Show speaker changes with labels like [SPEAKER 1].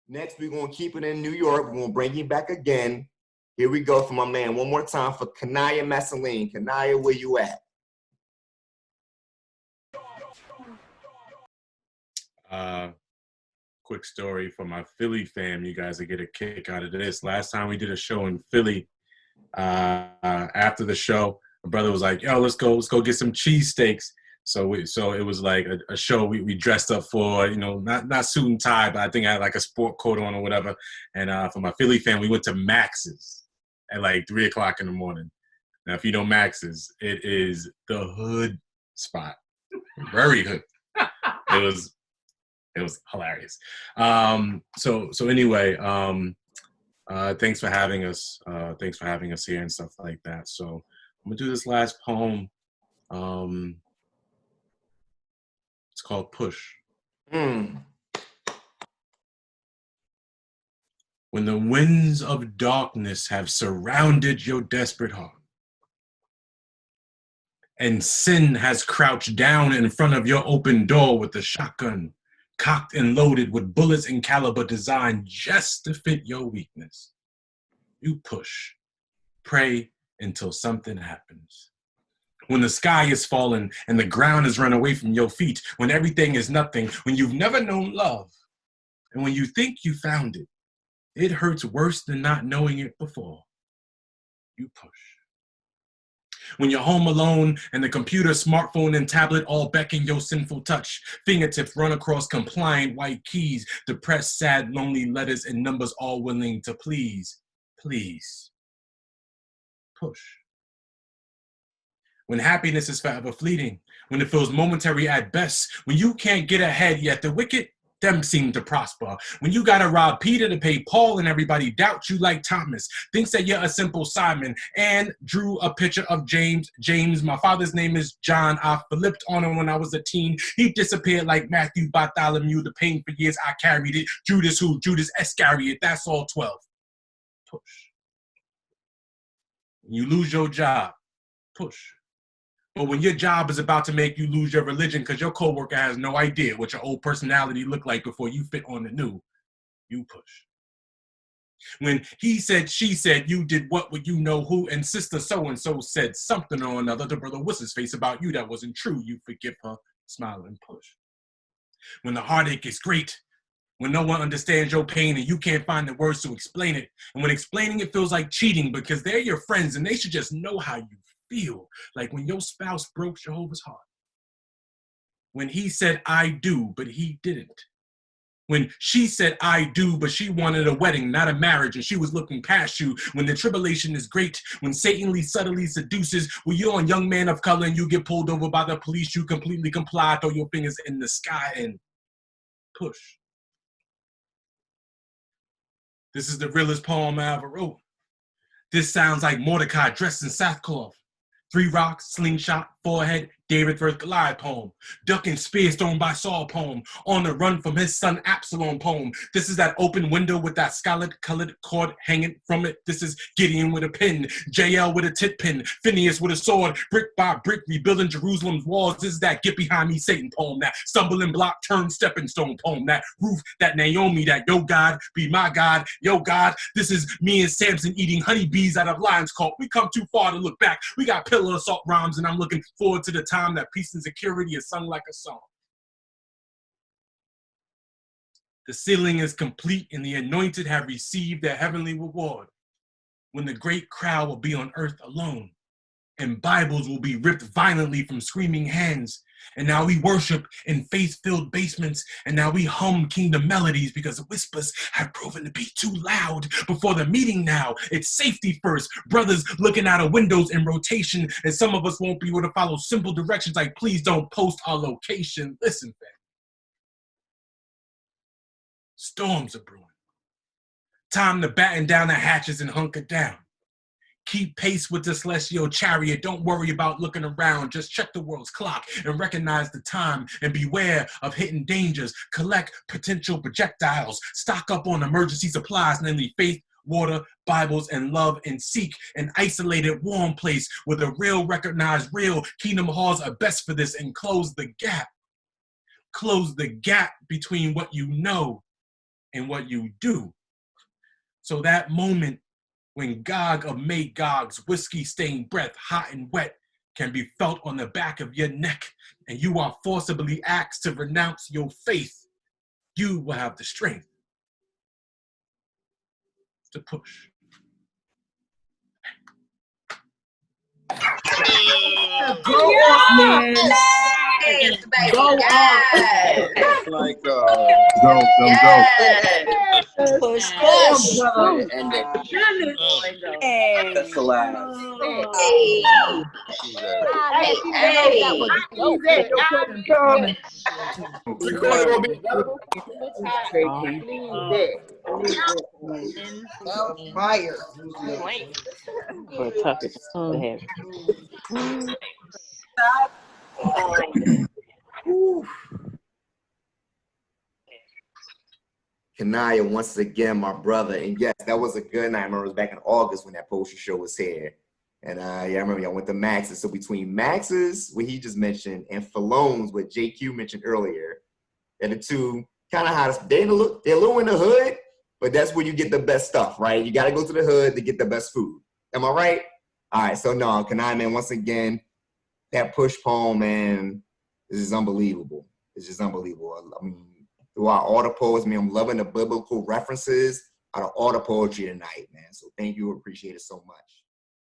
[SPEAKER 1] Next, we're going to keep it in New York. We're going to bring him back again. Here we go for my man. One more time for Kenaya Massaline. Kenaya, where you at?
[SPEAKER 2] Quick story for my Philly fam. You guys will get a kick out of this. Last time we did a show in Philly, after the show, my brother was like, yo, let's go get some cheesesteaks. So it was like a show we dressed up for, you know, not suit and tie, but I think I had like a sport coat on or whatever. And for my Philly fan, we went to Max's at like 3 o'clock in the morning. Now, if you know Max's, it is the hood spot, very hood. It was hilarious. So anyway, thanks for having us. Thanks for having us here and stuff like that. So I'm gonna do this last poem. It's called Push. When the winds of darkness have surrounded your desperate heart, and sin has crouched down in front of your open door with a shotgun, cocked and loaded with bullets and caliber designed just to fit your weakness, you push, pray until something happens. When the sky is falling and the ground is run away from your feet, when everything is nothing, when you've never known love, and when you think you found it, it hurts worse than not knowing it before. You push. When you're home alone and the computer, smartphone, and tablet all beckon your sinful touch, fingertips run across compliant white keys, depressed, sad, lonely letters and numbers all willing to please, please, push. When happiness is forever fleeting, when it feels momentary at best, when you can't get ahead yet the wicked, them seem to prosper. When you gotta rob Peter to pay Paul and everybody doubts you like Thomas, thinks that you're a simple Simon, and drew a picture of James. James, my father's name is John. I flipped on him when I was a teen. He disappeared like Matthew Bartholomew. The pain for years I carried it. Judas who? Judas Iscariot. That's all 12. Push. When you lose your job, push. But when your job is about to make you lose your religion because your coworker has no idea what your old personality looked like before you fit on the new, you push. When he said, she said, you did what would you know who, and sister so-and-so said something or another to brother what's his face about you that wasn't true, you forgive her, smile and push. When the heartache is great, when no one understands your pain and you can't find the words to explain it, and when explaining it feels like cheating because they're your friends and they should just know how you feel, like when your spouse broke Jehovah's heart. When he said, I do, but he didn't. When she said, I do, but she wanted a wedding, not a marriage, and she was looking past you. When the tribulation is great, when Satan subtly seduces, when you're a young man of color and you get pulled over by the police, you completely comply, throw your fingers in the sky and push. This is the realest poem I ever wrote. This sounds like Mordecai dressed in sackcloth. 3 rocks, slingshot, forehead, David vs. Goliath poem. Ducking spears thrown by Saul poem. On the run from his son Absalom poem. This is that open window with that scarlet-colored cord hanging from it. This is Gideon with a pin, JL with a tit pin, Phineas with a sword, brick by brick rebuilding Jerusalem's walls. This is that get behind me Satan poem, that stumbling block turn stepping stone poem, that Ruth, that Naomi, that yo God be my God, yo God. This is me and Samson eating honeybees out of lion's court. We come too far to look back. We got pillar assault rhymes and I'm looking forward to the time that peace and security is sung like a song. The ceiling is complete and the anointed have received their heavenly reward. When the great crowd will be on earth alone and Bibles will be ripped violently from screaming hands. And now we worship in faith-filled basements, and now we hum kingdom melodies because the whispers have proven to be too loud. Before the meeting now, it's safety first. Brothers looking out of windows in rotation, and some of us won't be able to follow simple directions like please don't post our location. Listen, fam. Storms are brewing. Time to batten down the hatches and hunker down. Keep pace with the celestial chariot. Don't worry about looking around. Just check the world's clock and recognize the time and beware of hidden dangers. Collect potential projectiles. Stock up on emergency supplies, namely faith, water, Bibles, and love, and seek an isolated, warm place where the real recognize real. Kingdom halls are best for this and close the gap. Close the gap between what you know in what you do. So that moment when Gog of Magog's whiskey-stained breath, hot and wet, can be felt on the back of your neck, and you are forcibly asked to renounce your faith, you will have the strength to push.
[SPEAKER 3] Go on, man.
[SPEAKER 4] Yes, baby.
[SPEAKER 3] Go on.
[SPEAKER 4] Yes.
[SPEAKER 5] Like,
[SPEAKER 3] Go.
[SPEAKER 4] Yes.
[SPEAKER 6] Push,
[SPEAKER 3] Damn,
[SPEAKER 6] push.
[SPEAKER 3] brother.
[SPEAKER 5] and
[SPEAKER 6] Hey.
[SPEAKER 5] that's the last.
[SPEAKER 4] Hey.
[SPEAKER 5] She's a
[SPEAKER 4] Hey. Hey.
[SPEAKER 3] Fire.
[SPEAKER 7] For a tough to have.
[SPEAKER 1] Kenaya, once again, my brother. And yes, that was a good night. I remember it was back in August when that poster show was here. And yeah, I remember y'all went to Max's. So between Max's, what he just mentioned, and Falone's, what JQ mentioned earlier, and the two kind of hottest. They're a little in the hood, but that's where you get the best stuff, right? You got to go to the hood to get the best food. Am I right? All right, so no, Kenaya, man, once again, that push poem, man, this is unbelievable. It's just unbelievable. I mean, throughout all the poets, man, I'm loving the biblical references out of all the poetry tonight, man. So thank you, appreciate it so much.